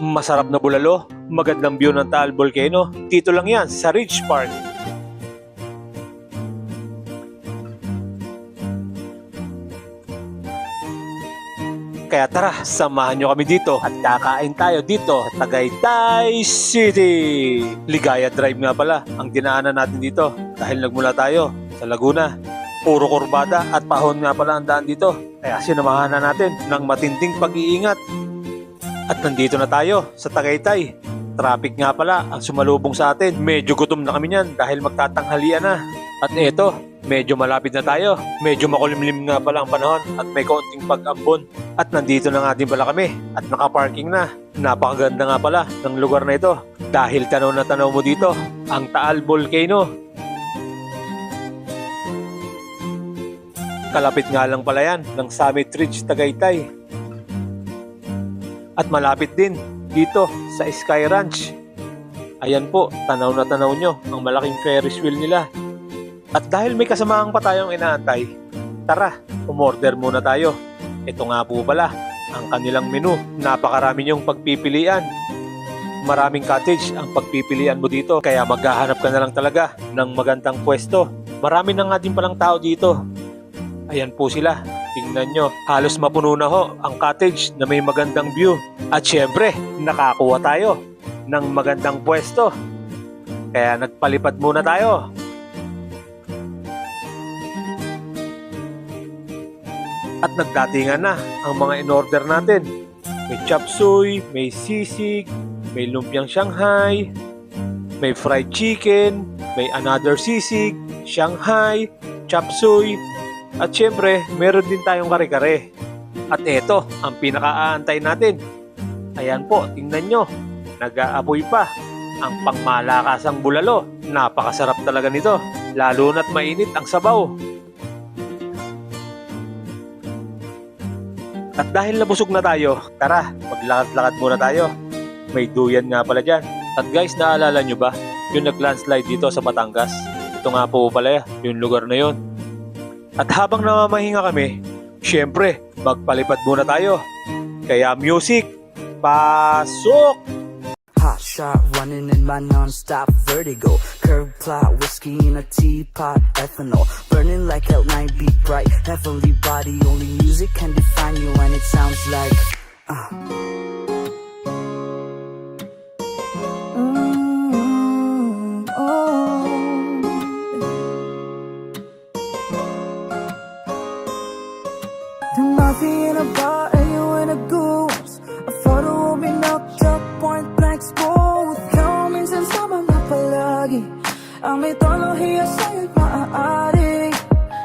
Masarap na bulalo, magandang view ng Taal Volcano. Dito lang yan sa Ridge Park. Kaya tara, samahan nyo kami dito at kakain tayo dito, Tagaytay City. Ligaya Drive nga pala ang dinaanan natin dito dahil nagmula tayo sa Laguna. Puro kurbada at pahon nga pala ang daan dito. Kaya sinamahan na natin ng matinding pag-iingat. At nandito na tayo sa Tagaytay. Traffic nga pala ang sumalubong sa atin. Medyo gutom na kami niyan dahil magtatanghalian na. At eto, medyo malapit na tayo. Medyo makulimlim nga pala ang panahon at may kaunting pag-ambon. At nandito na nga din pala kami at nakaparking na. Napakaganda nga pala ng lugar na ito dahil tanaw na tanaw mo dito ang Taal Volcano. Kalapit nga lang pala yan ng Summit Ridge, Tagaytay. At malapit din dito sa Sky Ranch. Ayan po, tanaw na tanaw nyo ang malaking Ferris wheel nila. At dahil may kasamaang pa tayong inaantay, tara, umorder muna tayo. Ito nga po pala ang kanilang menu. Napakarami nyong pagpipilian. Maraming cottage ang pagpipilian mo dito, kaya maghahanap ka na lang talaga ng magandang pwesto. Marami na nga din palang tao dito. Ayan po sila. Tingnan nyo, halos mapuno na ho ang cottage na may magandang view. At syempre, nakakuha tayo ng magandang pwesto. Kaya nagpalipad muna tayo. At nagdatingan na ang mga in-order natin. May chop suey, may sisig, may lumpiang Shanghai, may fried chicken, may another sisig, Shanghai, chop suey, at syempre, meron din tayong kare-kare. At eto, ang pinaka-aantay natin. Ayan po, tingnan nyo. Nag-aapoy pa ang pangmalakasang bulalo. Napakasarap talaga nito. Lalo na't mainit ang sabaw. At dahil nabusog na tayo, tara, maglakad-lakad muna tayo. May duyan nga pala dyan. At guys, naalala nyo ba? Yung nag-landslide dito sa Batangas. Ito nga po pala yung lugar na yun. At habang namamahinga kami, syempre, magpalipad muna tayo. Kaya music, pasok! Hot shot running in my non-stop vertigo. Curb plot, whiskey in a teapot, ethanol. Burning like L9 beat bright. Heavenly body, only music can define you and it sounds like The mafia in a bar and you in a goose. A photo will be knocked up, point blank smooth. Ikaw minsan sama na palagi. Ang may tono hiya sa'yo'y maaari.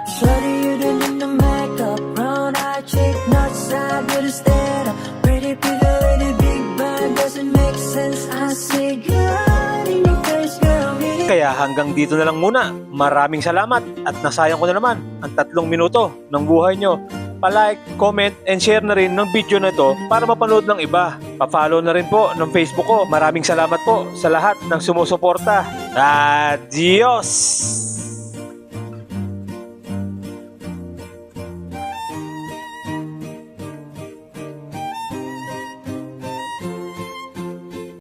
Shawty, you didn't need the makeup. Brown eye chick, not side with a stand up. Pretty lady, big bag, doesn't make sense. I say good in your face, girl. Kaya hanggang dito na lang muna. Maraming salamat at nasayang ko na naman ang 3 minuto ng buhay nyo. Pa-like, comment, and share na rin ng video na ito para mapanood ng iba. Pa-follow na rin po ng Facebook ko. Maraming salamat po sa lahat ng sumusuporta. Adios!